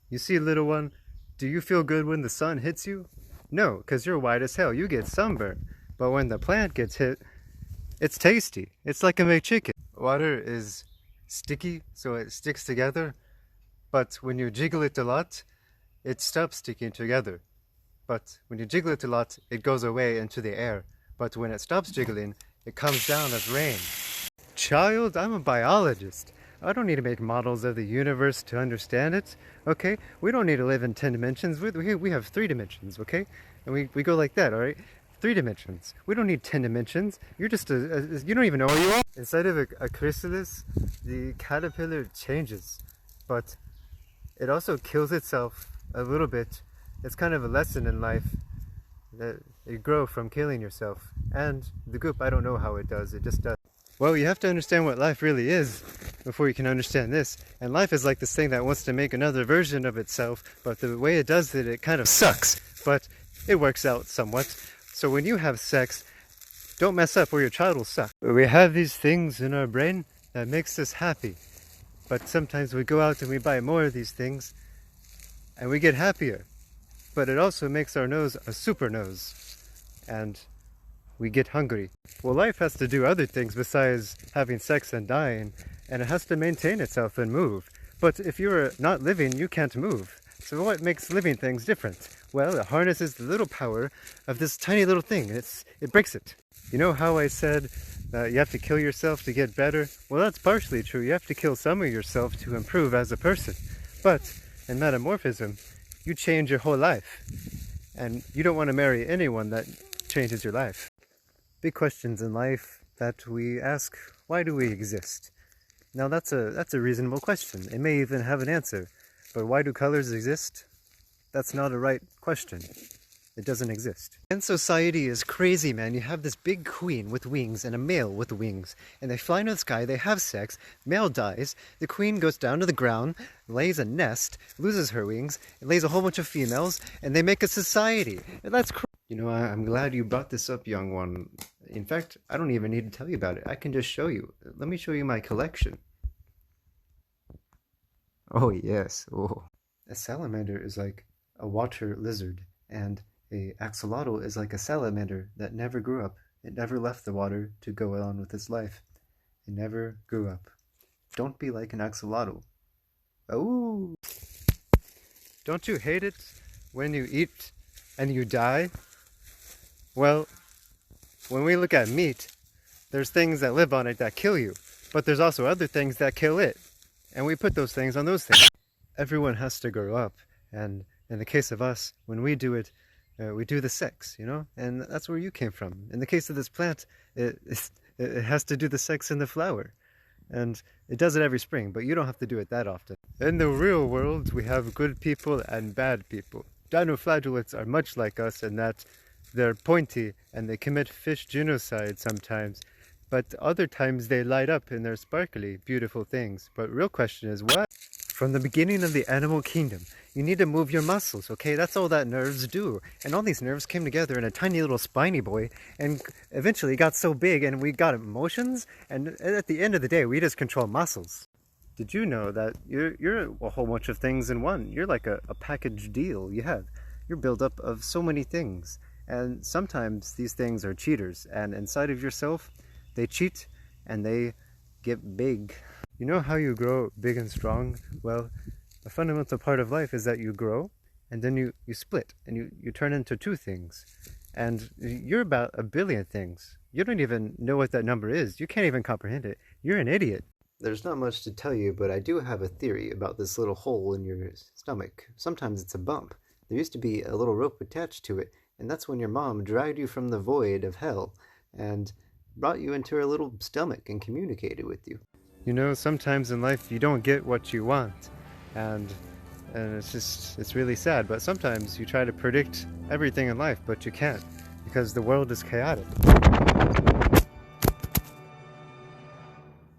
You see, little one, do you feel good when the sun hits you? No, because you're white as hell. You get sunburn. But when the plant gets hit, it's tasty. It's like a McChicken. Water is sticky, so it sticks together. But when you jiggle it a lot, it stops sticking together. But when you jiggle it a lot, it goes away into the air. But when it stops jiggling, it comes down as rain. Child, I'm a biologist. I don't need to make models of the universe to understand it, okay? We don't need to live in 10 dimensions. We have 3 dimensions, okay? And we go like that, all right? 3 dimensions. We don't need 10 dimensions. You're just you don't even know where you are. Inside of a chrysalis, the caterpillar changes, but it also kills itself a little bit. It's kind of a lesson in life that you grow from killing yourself. And the goop, I don't know how it does. It just does. Well, you have to understand what life really is before you can understand this. And life is like this thing that wants to make another version of itself, but the way it does it, it kind of sucks. But it works out somewhat. So when you have sex, don't mess up or your child will suck. We have these things in our brain that makes us happy. But sometimes we go out and we buy more of these things and we get happier. But it also makes our nose a super nose. And we get hungry. Well, life has to do other things besides having sex and dying, and it has to maintain itself and move. But if you're not living, you can't move. So what makes living things different? Well, it harnesses the little power of this tiny little thing. It breaks it. You know how I said that you have to kill yourself to get better? Well, that's partially true. You have to kill some of yourself to improve as a person. But in metamorphism, you change your whole life. And you don't want to marry anyone that changes your life. Big questions in life that we ask, why do we exist? Now that's a reasonable question. It may even have an answer, but why do colors exist? That's not a right question. It doesn't exist. And society is crazy, man. You have this big queen with wings and a male with wings, and they fly into the sky, they have sex, male dies, the queen goes down to the ground, lays a nest, loses her wings, and lays a whole bunch of females, and they make a society. And that's crazy. You know, I'm glad you brought this up, young one. In fact, I don't even need to tell you about it. I can just show you. Let me show you my collection. Oh, yes. Oh. A salamander is like a water lizard, and a axolotl is like a salamander that never grew up. It never left the water to go on with its life. It never grew up. Don't be like an axolotl. Oh! Don't you hate it when you eat and you die? Well, when we look at meat, there's things that live on it that kill you, but there's also other things that kill it. And we put those things on those things. Everyone has to grow up, and in the case of us, when we do it, we do the sex, you know? And that's where you came from. In the case of this plant, it has to do the sex in the flower. And it does it every spring, but you don't have to do it that often. In the real world, we have good people and bad people. Dinoflagellates are much like us in that they're pointy and they commit fish genocide sometimes, but other times they light up in their sparkly, beautiful things. But real question is what? From the beginning of the animal kingdom, you need to move your muscles, okay? That's all that nerves do. And all these nerves came together in a tiny little spiny boy and eventually got so big and we got emotions, and at the end of the day, we just control muscles. Did you know that you're a whole bunch of things in one? You're like a package deal. You're built up of so many things. And sometimes these things are cheaters, and inside of yourself, they cheat and they get big. You know how you grow big and strong? Well, a fundamental part of life is that you grow and then you split and you turn into 2 things. And you're about 1 billion things. You don't even know what that number is. You can't even comprehend it. You're an idiot. There's not much to tell you, but I do have a theory about this little hole in your stomach. Sometimes it's a bump. There used to be a little rope attached to it, and that's when your mom dragged you from the void of hell and brought you into her little stomach and communicated with you. You know, sometimes in life you don't get what you want, and it's really sad, but sometimes you try to predict everything in life, but you can't, because the world is chaotic.